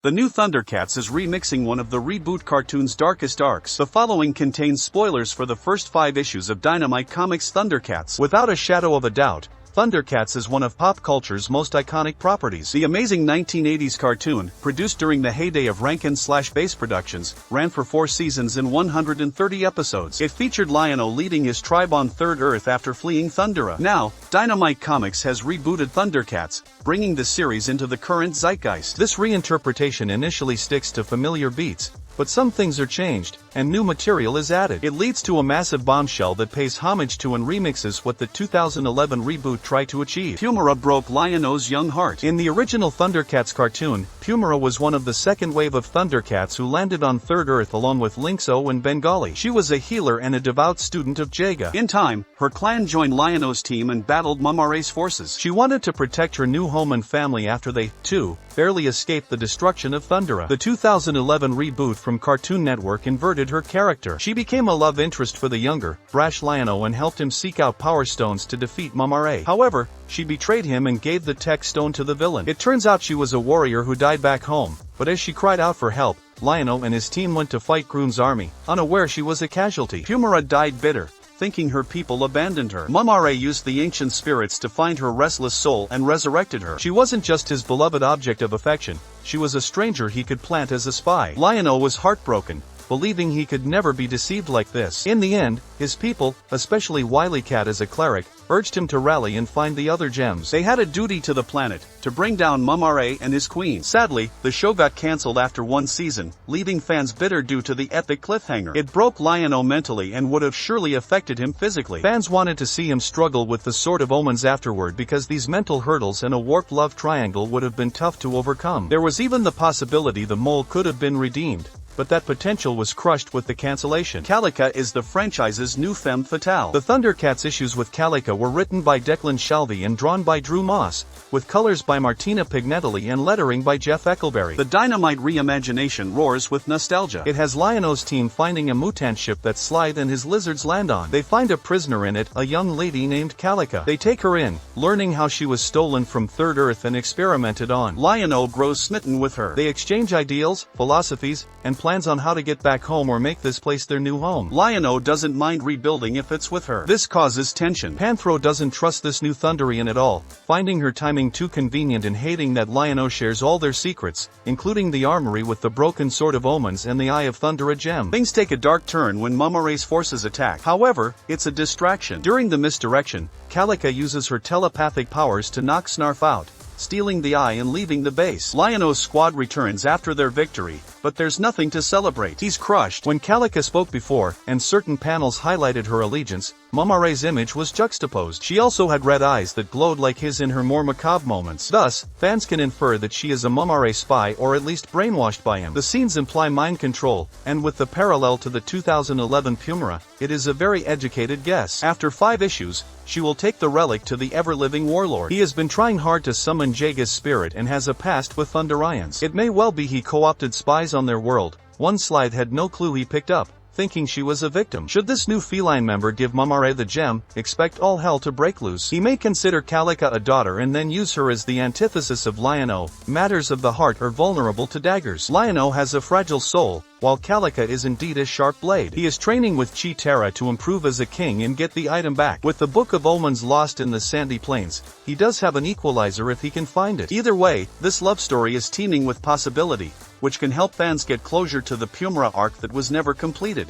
The new ThunderCats is remixing one of the Reboot cartoon's darkest arcs. The following contains spoilers for the first 5 issues of Dynamite Comics' ThunderCats. Without a shadow of a doubt, ThunderCats is one of pop culture's most iconic properties. The amazing 1980s cartoon, produced during the heyday of Rankin/Bass Productions, ran for 4 seasons and 130 episodes. It featured Lion-O leading his tribe on Third Earth after fleeing Thundera. Now, Dynamite Comics has rebooted ThunderCats, bringing the series into the current zeitgeist. This reinterpretation initially sticks to familiar beats, but some things are changed, and new material is added. It leads to a massive bombshell that pays homage to and remixes what the 2011 reboot tried to achieve. Mumm-Ra broke Lion-O's young heart. In the original ThunderCats cartoon, Mumm-Ra was one of the second wave of ThunderCats who landed on Third Earth along with Lynx-O and Bengali. She was a healer and a devout student of Jaga. In time, her clan joined Lion-O's team and battled Mumm-Ra's forces. She wanted to protect her new home and family after they, too, barely escaped the destruction of Thundera. The 2011 reboot from Cartoon Network inverted her character. She became a love interest for the younger, brash Lion-O and helped him seek out Power Stones to defeat Mumm-Ra. However, she betrayed him and gave the Tech Stone to the villain. It turns out she was a warrior who died back home, but as she cried out for help, Lion-O and his team went to fight Groon's army, unaware she was a casualty. Mumm-Ra died bitter, thinking her people abandoned her. Mumm-Ra used the ancient spirits to find her restless soul and resurrected her. She wasn't just his beloved object of affection, she was a stranger he could plant as a spy. Lion-O was heartbroken, believing he could never be deceived like this. In the end, his people, especially Wily Cat as a cleric, urged him to rally and find the other gems. They had a duty to the planet, to bring down Mumm-Ra and his queen. Sadly, the show got cancelled after 1 season, leaving fans bitter due to the epic cliffhanger. It broke Lion-O mentally and would have surely affected him physically. Fans wanted to see him struggle with the Sword of Omens afterward because these mental hurdles and a warped love triangle would have been tough to overcome. There was even the possibility the mole could have been redeemed, but that potential was crushed with the cancellation. Calica is the franchise's new femme fatale. The ThunderCats issues with Calica were written by Declan Shalvey and drawn by Drew Moss, with colors by Martina Pignatelli and lettering by Jeff Eckelberry. The Dynamite reimagination roars with nostalgia. It has Lion-O's team finding a mutant ship that Slide and his lizards land on. They find a prisoner in it, a young lady named Calica. They take her in, learning how she was stolen from Third Earth and experimented on. Lion-O grows smitten with her. They exchange ideals, philosophies, and plans on how to get back home or make this place their new home. Lion-O doesn't mind rebuilding if it's with her. This causes tension. Panthro doesn't trust this new Thunderian at all, finding her timing too convenient and hating that Lion-O shares all their secrets, including the armory with the broken Sword of Omens and the Eye of Thundera gem. Things take a dark turn when Mumm-Ra's forces attack. However, it's a distraction. During the misdirection, Calica uses her telepathic powers to knock Snarf out, stealing the eye and leaving the base. Lion-O's squad returns after their victory, but there's nothing to celebrate. He's crushed. When Calica spoke before, and certain panels highlighted her allegiance, Mumm-Ra's image was juxtaposed. She also had red eyes that glowed like his in her more macabre moments. Thus, fans can infer that she is a Mumm-Ra spy or at least brainwashed by him. The scenes imply mind control, and with the parallel to the 2011 Mumm-Ra, it is a very educated guess. After 5 issues, she will take the relic to the ever-living warlord. He has been trying hard to summon Jaga's spirit and has a past with Thunderians. It may well be he co-opted spies on their world. One Slide had no clue he picked up, thinking she was a victim. Should this new feline member give Mumm-Ra the gem, expect all hell to break loose. He may consider Calica a daughter and then use her as the antithesis of Lion-O. Matters of the heart are vulnerable to daggers. Lion-O has a fragile soul, while Calica is indeed a sharp blade. He is training with Chi-Terra to improve as a king and get the item back. With the Book of Omens lost in the sandy plains, he does have an equalizer if he can find it. Either way, this love story is teeming with possibility, which can help fans get closure to the Mumm-Ra arc that was never completed.